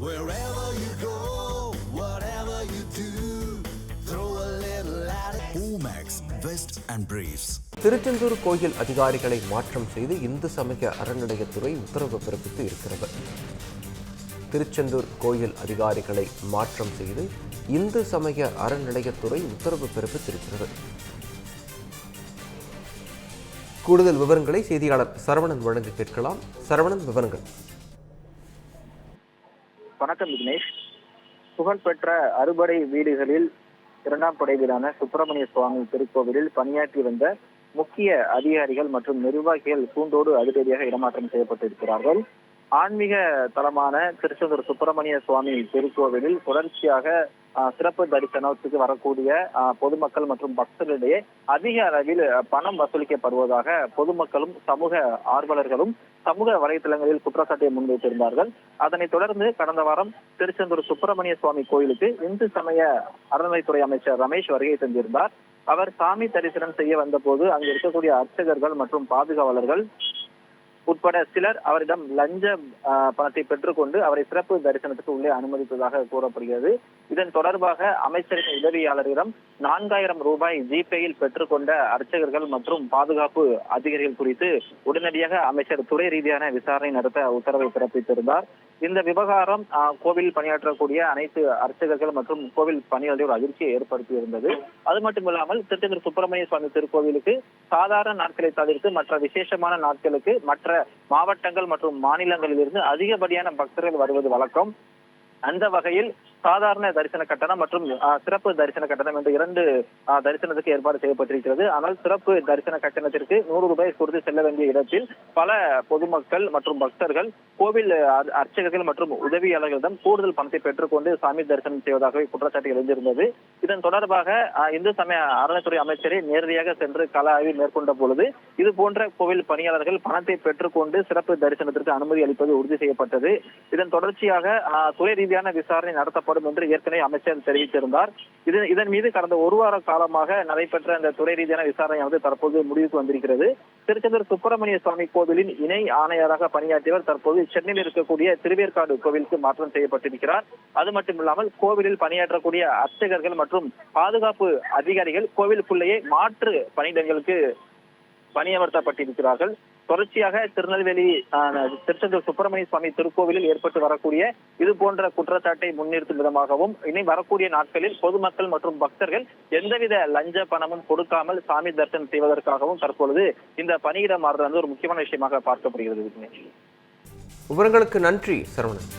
Wherever you go, whatever you do, throw a little at it. Omax, Vest and Briefs. Tiruchendur கோயில் அதிகாரிகளை மாற்றம் செய்து இந்து சமய அறநிலையத்துறை உத்தரவு பிறப்பித்து இருக்கிறது. திருச்செந்தூர் கோயில் அதிகாரிகளை மாற்றம் செய்து இந்து சமய அறநிலையத்துறை உத்தரவு பிறப்பித்திருக்கிறது. கூடுதல் விவரங்களை செய்தியாளர் சரவணன் வழங்க கேட்கலாம். சரவணன், விவரங்கள். வணக்கம் விக்னேஷ். புகழ்பெற்ற அறுபடை வீடுகளில் இரண்டாம் படை வீடான சுப்பிரமணிய சுவாமி திருக்கோவிலில் பணியாற்றி வந்த முக்கிய அதிகாரிகள் மற்றும் நிர்வாகிகள் கூண்டோடு அதிரடியாக இடமாற்றம் செய்யப்பட்டிருக்கிறார்கள். ஆன்மீக தலமான திருச்செந்தூர் சுப்பிரமணிய சுவாமி திருக்கோவிலில் தொடர்ச்சியாக சிறப்பு தரிசனத்துக்கு வரக்கூடிய பொதுமக்கள் மற்றும் பக்தர்களிடையே அதிக அளவில் பணம் வசூலிக்கப்படுவதாக பொதுமக்களும் சமூக ஆர்வலர்களும் சமூக வலைதளங்களில் குற்றச்சாட்டை முன்வைத்திருந்தார்கள். அதனைத் தொடர்ந்து கடந்த வாரம் திருச்செந்தூர் சுப்பிரமணிய சுவாமி கோயிலுக்கு இந்து சமய அறநிலைத்துறை அமைச்சர் ரமேஷ் வருகை தந்திருந்தார். அவர் சாமி தரிசனம் செய்ய வந்த போது அங்கு இருக்கக்கூடிய அர்ச்சகர்கள் மற்றும் பாதுகாவலர்கள் உட்பட சிலர் அவரிடம் லஞ்ச பணத்தை பெற்றுக்கொண்டு அவரை சிறப்பு தரிசனத்துக்கு உள்ளே அனுமதித்ததாக கூறப்படுகிறது. இதன் தொடர்பாக அமைச்சரின் உதவியாளரிடம் 4000 ரூபாய் ஜிபேயில் பெற்றுக்கொண்ட அர்ச்சகர்கள் மற்றும் பாதுகாப்பு அதிகாரிகள் குறித்து உடனடியாக அமைச்சர் துறை ரீதியான விசாரணை நடத்த உத்தரவை பிறப்பித்திருந்தார். இந்த விவகாரம் கோவில் பணியாற்றக்கூடிய அனைத்து அர்ச்சகர்கள் மற்றும் கோவில் பணியாளர்கள் ஒரு அதிர்ச்சியை ஏற்படுத்தியிருந்தது. அது மட்டுமில்லாமல் திருச்செந்தூர் சுப்பிரமணிய சுவாமி திருக்கோவிலுக்கு சாதாரண நாட்களை தவிர்த்து மற்ற விசேஷமான நாட்களுக்கு மற்ற மாவட்டங்கள் மற்றும் மாநிலங்களில் இருந்து அதிகப்படியான பக்தர்கள் வருவது வழக்கம். அந்த வகையில் சாதாரண தரிசன கட்டணம் மற்றும் சிறப்பு தரிசன கட்டணம் என்று 2 தரிசனத்துக்கு ஏற்பாடு செய்யப்பட்டிருக்கிறது. ஆனால் சிறப்பு தரிசன கட்டணத்திற்கு 100 ரூபாய் கொடுத்து செல்ல வேண்டிய இடத்தில் பல பொதுமக்கள் மற்றும் பக்தர்கள் கோவில் அர்ச்சகர்கள் மற்றும் உதவியாளர்களிடம் கூடுதல் பணத்தை பெற்றுக்கொண்டு சாமி தரிசனம் செய்வதாகவே குற்றச்சாட்டு எழுந்திருந்தது. இதன் தொடர்பாக இந்து சமய அறநிலைத்துறை அமைச்சரை நேரடியாக சென்று கள ஆய்வு மேற்கொண்ட பொழுது இது போன்ற கோவில் பணியாளர்கள் பணத்தை பெற்றுக்கொண்டு சிறப்பு தரிசனத்திற்கு அனுமதி அளிப்பது உறுதி செய்யப்பட்டது. இதன் தொடர்ச்சியாக துறை ரீதியான விசாரணை நடத்தப்படும் என்று ஏற்கனவே அமைச்சர் தெரிவித்திருந்தார். இதன் மீது கடந்த 1 வார காலமாக நடைபெற்ற அந்த துறை ரீதியான விசாரணையானது தற்போது முடிவுக்கு வந்திருக்கிறது. திருச்செந்தூர் சுப்பிரமணிய சுவாமி கோவிலின் இணை ஆணையராக பணியாற்றியவர் தற்போது சென்னையில் இருக்கக்கூடிய திருவேற்காடு கோவிலுக்கு மாற்றம் செய்யப்பட்டிருக்கிறார். அது மட்டுமில்லாமல் கோவிலில் பணியாற்றக்கூடிய அர்ச்சகர்கள் மற்றும் பாதுகாப்பு அதிகாரிகள் கோவிலுக்குள்ளேயே மாற்று பணியிடங்களுக்கு பணியமர்த்தப்பட்டிருக்கிறார்கள். தொடர்ச்சியாக திருநெல்வேலி திருச்செந்தூர் சுப்பிரமணிய சுவாமி திருக்கோவிலில் ஏற்பட்டு வரக்கூடிய இது போன்ற குற்றச்சாட்டை முன்னிறுத்தும் விதமாகவும் இனி வரக்கூடிய நாட்களில் பொதுமக்கள் மற்றும் பக்தர்கள் எந்தவித லஞ்ச பணமும் கொடுக்காமல் சாமி தரிசனம் செய்வதற்காகவும் தற்பொழுது இந்த பணியிட மாறுதல் ஒரு முக்கியமான விஷயமாக பார்க்கப்படுகிறது. விவரங்களுக்கு நன்றி சரவணன்.